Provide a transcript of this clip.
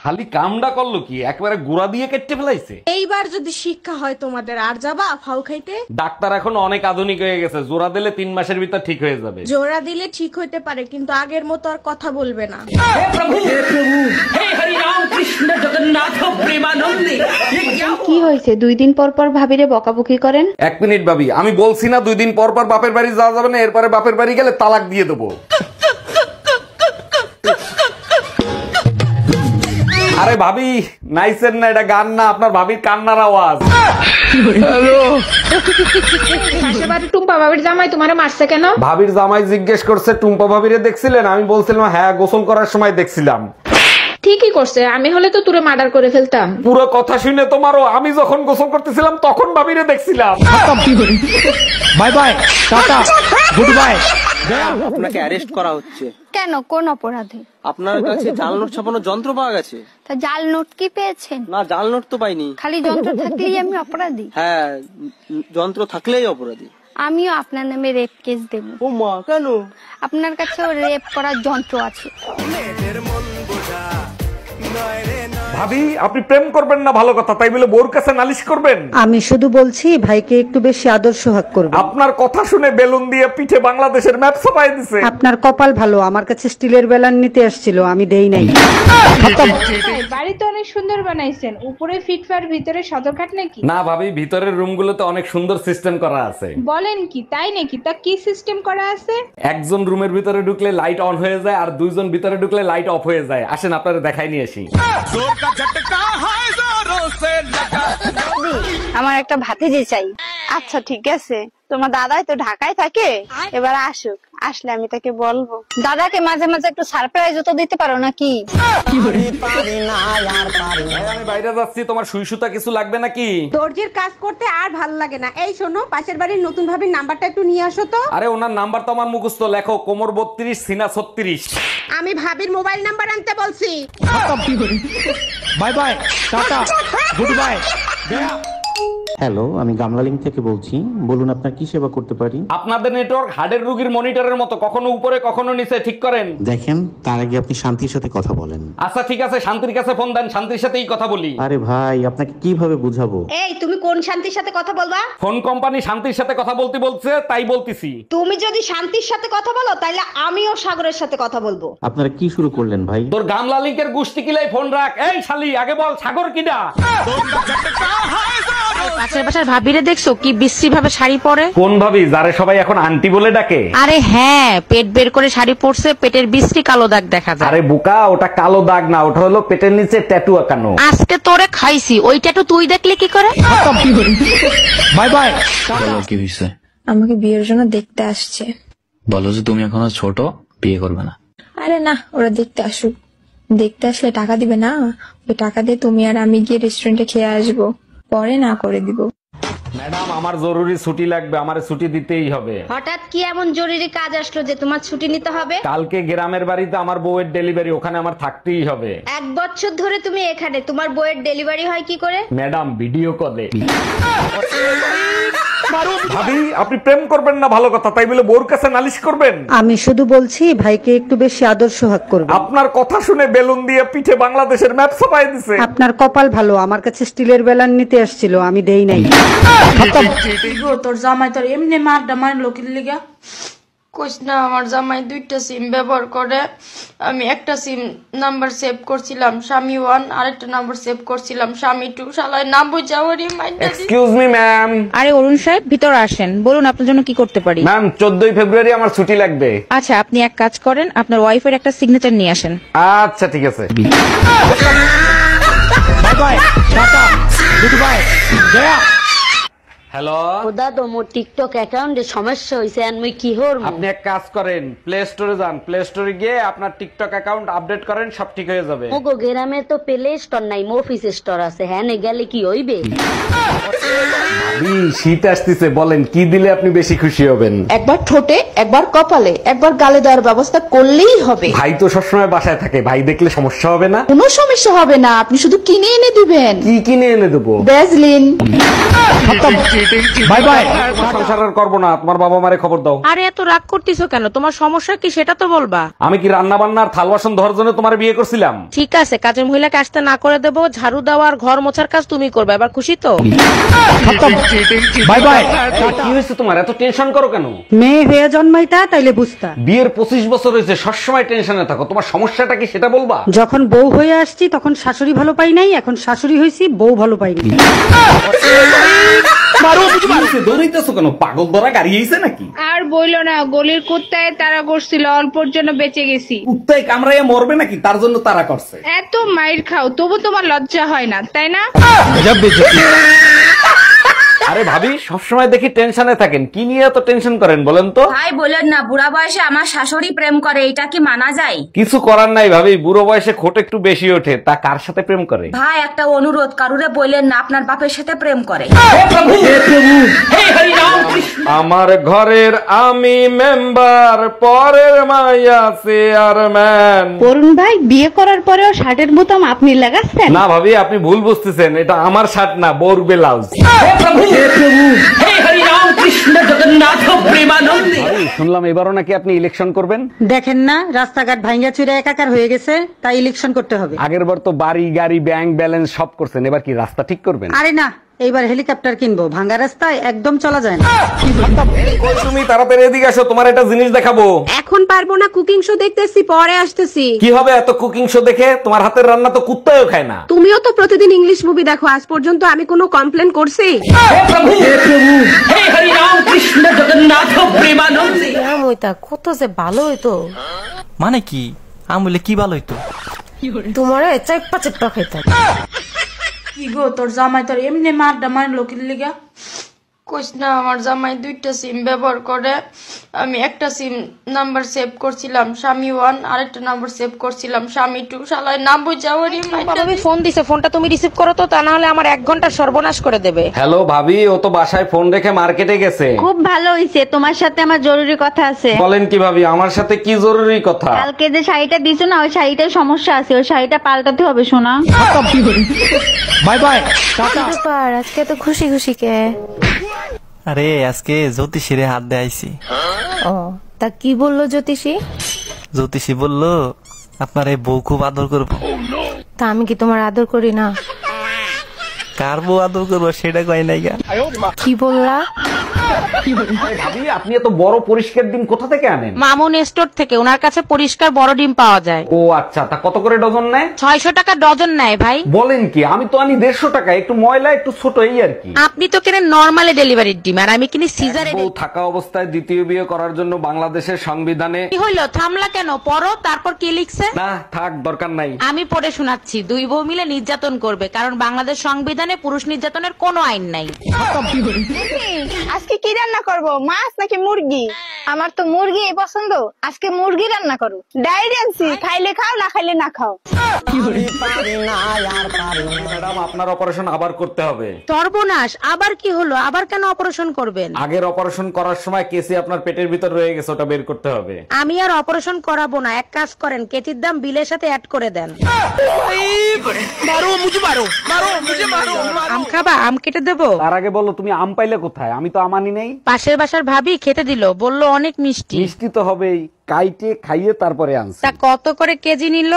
শালি কামডা করলো কি, একবারে গুড়া দিয়ে কেটে ফেলাইছে। এইবার যদি শিক্ষা হয় তোমাদের, আর যাবা ফাউ খাইতে? ডাক্তার এখন অনেক আধুনিক হয়ে গেছে, জোড়া দিলে 3 মাসের ভিতর ঠিক হয়ে যাবে। জোড়া দিলে ঠিক হইতে পারে, কিন্তু আগের মতো আর কথা বলবে না। কি হয়েছে 2 দিন পর পর ভাবিরে বকাবকি করেন? 1 মিনিট ভাবি, আমি বলছি না 2 দিন পর পর বাপের বাড়ি যাওয়া যাবে না, এরপরে বাপের বাড়ি গেলে তালাক দিয়ে দেবো। আরে ভাবি নাইছেন না, এটা গান না, আপনার ভাবির কান্নার আওয়াজ। টুম্পা ভাবির জামাই তোমারে মারছে কেন? ভাবির জামাই জিজ্ঞেস করছে টুম্পা ভাবিরে দেখছিলেন? আমি বলছিলাম হ্যাঁ, গোসল করার সময় দেখছিলাম। ঠিকই করছে, আমি হলে তো তুরে মার্ডার করে ফেলতাম। পুরো কথা শুনে তোমারও, আমি যখন গোসল করতেছিলাম তখন ভাবিরে দেখছিলাম। Bye bye, tata, good bye. আপনাকে অ্যারেস্ট করা হচ্ছে। কেন, কোন অপরাধে? আপনার কাছে জাল নোট ছাপানোর যন্ত্র পাওয়া গেছে। তা জাল নোট কি পেয়েছেন? না, জাল নোট তো পাইনি। খালি যন্ত্র থাকলেই আমি অপরাধী? হ্যাঁ, যন্ত্র থাকলেই অপরাধী। আমিও আপনার নামে রেপ কেস দেব। ও মা, কেন? আপনার কাছেও রেপ করার যন্ত্র আছে। ভাবি আপনি প্রেম করবেন না ভালো কথা, তাই বলে বোর কাছে নালিশ করবেন? আমি শুধু বলছি ভাইকে একটু বেশি আদর সোহাগ করবে। আপনার কথা শুনে বেলুন দিয়ে পিঠে বাংলাদেশের ম্যাপ ছাপাই দিছে। আপনার কপাল ভালো, আমার কাছে স্টিলের বেলান নিতে আসছিল, আমি দেই নাই। বাড়ি তো অনেক সুন্দর বানাইছেন, উপরে ফিটফার ভিতরে সদরঘাট নাকি? না ভাবি, ভিতরের রুমগুলোতে অনেক সুন্দর সিস্টেম করা আছে। বলেন কি, তাই নাকি? তা কি সিস্টেম করা আছে? একজন রুমের ভিতরে ঢুকলে লাইট অন হয়ে যায়, আর 2 জন ভিতরে ঢুকলে লাইট অফ হয়ে যায়। আসেন আপনারা দেখাই নিয়ে আসি। আমার একটা ভাতিজি চাই। আচ্ছা ঠিক আছে, তোমার দাদাই তো ঢাকায় থাকে, এবার আসুক, আসলে আমি তাকে বলবো। দাদাকে মাঝে মাঝে একটু সারপ্রাইজ তো দিতে পারো নাকি? আমি বাইরে যাচ্ছি, তোমার সুই সুতা কিছু লাগবে নাকি? দর্জির কাজ করতে আর ভাল লাগে না। এই শোনো, পাশের বাড়ির নতুন ভাবির নাম্বারটা একটু নিয়ে আসো তো। আরে ওনার নাম্বার তো আমার মুখস্থ, লেখো কোমর 32 সিনা 36। আমি ভাবির মোবাইল নাম্বার আনতে বলছি। Bye bye, tata, good bye. Hello, আমি গামলালিং থেকে বলছি। বলুন আপনার কি সেবা করতে পারি? আপনাদের নেটওয়ার্ক হার্টের রোগীর মনিটরের মতো, কখনো উপরে কখনো নিচে, ঠিক করেন। দেখেন, তার আগে আপনি শান্তির সাথে কথা বলেন। আচ্ছা ঠিক আছে, শান্তির কাছে ফোন দেন, শান্তির সাথেই কথা বলি। আরে ভাই, আপনাকে কিভাবে বুঝাবো? এই তুমি কোন শান্তির সাথে কথা বলবা? ফোন কোম্পানি শান্তির সাথে কথা বলতে বলছে, তাই বলতেছি। তুমি যদি শান্তির সাথে কথা বলো, তাহলে আমিও সাগরের সাথে কথা বলবো। আপনারা কি শুরু করলেন ভাই? তোর গামলা লিংকের গুষ্টি কিলাই ফোন রাখ। এই শালি, আগে বল সাগর কিডা? পাশের বাসার ভাবিরে দেখছো কি বিশ্রী ভাবে শাড়ি পরে? কোন ভাবি, যারে সবাই এখন আন্টি বলে ডাকে? আরে হ্যাঁ, পেট বের করে শাড়ি পরছে, পেটের বিশ্রী কালো দাগ দেখা যায়। আরে বুকা, ওটা কালো দাগ না, ওটা হলো পেটের নিচে ট্যাটু আঁকানো। আজকে তোরে খাইছি, ওই ট্যাটু তুই দেখলে কি করে? Bye bye. কি হয়েছে? আমাকে বিয়ের জন্য দেখতে আসছে। বলো যে তুমি এখনো ছোট, বিয়ে করবে না। আরে না, ওরা দেখতে আসুক। দেখতে আসলে টাকা দিবে না? ওই টাকা দিয়ে তুমি আর আমি গিয়ে রেস্টুরেন্টে খেয়ে আসবো, পরে না করে দিব। ম্যাডাম, আমার জরুরি ছুটি লাগবে, আমারে ছুটি দিতেই হবে। হঠাৎ কি এমন জরুরি কাজ আসলো যে তোমার ছুটি নিতে হবে? কালকে গ্রামের বাড়িতে আমার বউয়ের ডেলিভারি, ওখানে আমার থাকতেই হবে। 1 বছর ধরে তুমি এখানে, তোমার বইয়ের ডেলিভারি হয় কি করে? ম্যাডাম, ভিডিও কলে। ভাবি আপনি প্রেম করবেন না ভালো কথা, তাই বলে বোর কাছে নালিশ করবেন? আমি শুধু বলছি ভাইকে একটু বেশি আদর সোহাগ করবে। আপনার কথা শুনে বেলুন দিয়ে পিঠে বাংলাদেশের ম্যাপ ছাপাই দিছে। আপনার কপাল ভালো, আমার কাছে স্টিলের বেলান নিতে আসছিল, আমি দেই নাই। তোর জামাই তোর এমনি মারডা মারলো কি লিগা? কইস না, আমার জামাই 2টা সিম ব্যবহার করে। আমি একটা সিম নাম্বার সেভ করছিলাম স্বামী 1, আরেকটা নাম্বার সেভ করছিলাম স্বামী 2। শালায় নাম বুঝাওয়ারই মাইন্ডা। Excuse me ma'am. আরে অরুণ সাহেব, ভিতরে আসেন, বলুন আপনার জন্য কি করতে পারি? ম্যাম, 14ই ফেব্রুয়ারি আমার ছুটি লাগবে। আচ্ছা, আপনি এক কাজ করেন, আপনার ওয়াইফের একটা সিগনেচার নিয়ে আসেন। আচ্ছা ঠিক আছে। Bye bye, tata, good bye. Gaya. Hello দাদা, মোর টিকটক অ্যাকাউন্টে সমস্যা হইছে, আমি কি হরব? আপনি এক কাজ করেন, প্লে স্টোরে যান, প্লে স্টোরে গিয়ে আপনার টিকটক অ্যাকাউন্ট আপডেট করেন, সব ঠিক হয়ে যাবে। মোগো গ্রামে তো প্লে স্টোর নাই, অফিস স্টোর আছে। হ্যাঁ, নে গেলে কি হইবে? শীত আসতেছে, বলেন কি দিলে আপনি বেশি খুশি হবেন? একবার ঠোঁটে, একবার কপালে, একবার গালে দেওয়ার ব্যবস্থা করলেই হবে। ভাই তো সবসময় বাসায় থাকে, ভাই দেখলে সমস্যা হবে না? কোনো সমস্যা হবে না, আপনি শুধু কিনে এনে দিবেন। কি কিনে এনে দেবো? ভ্যাসলিন। बाय बाय তোমার সংসার আর করবো না, তোমার বাবা মারে খবর দাও। আরে এত রাগ করতেছো কেন? তোমার সমস্যা কি সেটা তো বলবা। আমি কি রান্না বান্নার থাল বাসন ধরার জন্য তোমার বিয়ে করছিলাম? ঠিক আছে, কাজের মহিলাকে আসতে না করে দেবো, ঝাড়ু দেওয়া আর ঘর মোছার কাজ তুমি করবে। এবার খুশি তো? बाय बाय কি হয়েছে তোমার, এত টেনশন করো কেন? মেয়ে হয়ে জন্মাইতা তাইলে বুঝতা। বিয়ের 25 বছর হয়েছে, সবসময় টেনশনে থাকো, তোমার সমস্যাটা কি সেটা বলবা? যখন বউ হয়ে আসছি তখন শাশুড়ি ভালো পাই নাই, এখন শাশুড়ি হয়েছি বউ ভালো পাই নাই। দৌড়াইতেছো কেন? পাগল ধরা গাড়ি হয়েছে নাকি? আর বইলো না, গলির কুত্তায় তারা করছিল, অল্পর জন্য বেঁচে গেছি। কুত্তায় কামড়াইয়া মরবে নাকি, তার জন্য তারা করছে। এত মাইর খাও তবু তোমার লজ্জা হয় না, তাই না? আরে ভাবি, সবসময় দেখি টেনশনে থাকেন, কি নিয়ে এত টেনশন করেন বলেন তো? ভাই বলেন না, বুড়া বয়সে আমার শাশুড়ি প্রেম করে, এটা কি মানা যায়? কিছু করার নাই ভাবি, বুড়ো বয়সে খোট একটু বেশি ওঠে। তা কার সাথে প্রেম করে? ভাই একটা অনুরোধ, কারুরে বললেন না আপনার বাপের সাথে প্রেম করে। আমার ঘরের আমি মেম্বার, পরের মাইয়া চেয়ারম্যান। অরুণ ভাই বিয়ে করার পরেও শার্টের বোতাম আপনি লাগাচ্ছেন? না ভাবি, আপনি ভুল বুঝতেছেন, এটা আমার শার্ট না, বউর ব্লাউজ। শুনলাম এবারও নাকি আপনি ইলেকশন করবেন। দেখেন না রাস্তাঘাট ভাঙ্গা চুরে একাকার হয়ে গেছে, তাই ইলেকশন করতে হবে। আগের বার তো বাড়ি গাড়ি ব্যাংক ব্যালেন্স সব করছেন, এবার কি রাস্তা ঠিক করবেন? আরে না, এইবার হেলিকপ্টার কিনবো, ভাঙ্গা রাস্তায় একদম চলা যায় না। কই তুমি, তাড়াতাড়ি এদিকে আসো, তোমার একটা জিনিস দেখাবো। এখন পারবো না, কুকিং শো দেখতেছি, পরে আসতেছি। কি হবে এত কুকিং শো দেখে? তোমার হাতের রান্না তো কুত্তাও খায় না। তুমিও তো প্রতিদিন ইংলিশ মুভি দেখো, আজ পর্যন্ত আমি কোনো কমপ্লেন করছি? কত যে ভালো হইতো। মানে কি আমলে কি ভালো হইতো? তোমার চেপ্পা চেপ্পা খাইতাম। কি গো, তোর জামাই তোর এমনি মারটা মারলো কি লিগা? কইস না, আমার জামাই দুইটা সিম ব্যবহার করে। আমি একটা সিম নাম্বার সেভ করছিলাম স্বামী 1, আরেকটা নাম্বার সেভ করছিলাম স্বামী 2। শালায় নাম বুঝাওয়ারই তুমি ফোন দিছে, ফোনটা তুমি রিসিভ করো তো, তা না হলে আমার 1 ঘন্টা সর্বনাশ করে দেবে। হ্যালো ভাবি, ও তো বাসায় ফোন রেখে মার্কেটে গেছে। খুব ভালো হইছে, তোমার সাথে আমার জরুরি কথা আছে। বলেন কি ভাবি, আমার সাথে কি জরুরি কথা? কালকে যে শাড়িটা দিছো না, ওই শাড়িটার সমস্যা আছে, ওই শাড়িটা পাল্টাতে হবে শোনা। बाय बाय टाटा আজকে তো খুশি খুশি কে? আরে আজকে জ্যোতিষীরে হাত দিয়ে আইছি। ও তা কি বললো জ্যোতিষী? জ্যোতিষী বললো আপনার এই বউ খুব আদর করবো। তা আমি কি তোমার আদর করি না? কার বউ আদর করবো সেটা কয় নাই গা। কি বললা? ভাবি, আপনি এত বড় পরিষ্কার ডিম কোথা থেকে আনেন? মামুন স্টোর থেকে, ওনার কাছে পরিষ্কার বড় ডিম পাওয়া যায়। ও আচ্ছা, তা কত করে ডজন নেয়? 600 টাকা ডজন নেয় ভাই। বলেন কি, আমি তো আনি 150 টাকা, একটু ময়লা একটু ছোট, এই আর কি। আপনি তো কেনেন নরমালি ডেলিভারির ডিম, আর আমি কিনি সিজারে। বউ থাকা অবস্থায় দ্বিতীয় বিয়ে করার জন্য বাংলাদেশের সংবিধানে কি হইলো, থামলা কেন? পড়ো, তারপর কি লিখছে? না থাক, দরকার নাই। আমি পড়ে শোনাচ্ছি। 2 বউ মিলে নির্যাতন করবে, কারণ বাংলাদেশ সংবিধানে পুরুষ নির্যাতনের কোনো আইন নাই। আজকে কি রান্না করব, মাছ নাকি মুরগি? আমার তো মুরগি পছন্দ, আজকে মুরগি রান্না করো। ডায়েরি আনছি, খাইলে খাও, না খাইলে না খাও। ম্যাডাম, আপনার অপারেশন আবার করতে হবে। সর্বনাশ, আবার কি হলো? আবার কেন অপারেশন করবেন? আগের অপারেশন করার সময় কেসি আপনার পেটের ভিতর রয়ে গেছে, ওটা বের করতে হবে। আমি আর অপারেশন করাবো না, এক কাজ করেন, কেচির দাম বিলের সাথে অ্যাড করে দেন। আম খাবা? আম কেটে দেবো? তার আগে বলো, তুমি আম পাইলে কোথায়? আমি তো আমানি নেই। পাশের বাসার ভাবি খেতে দিল, বললো অনেক মিষ্টি। মিষ্টি তো হবেই, কাইটে খাইয়ে তারপরে আনছি। তা কত করে কেজি নিল?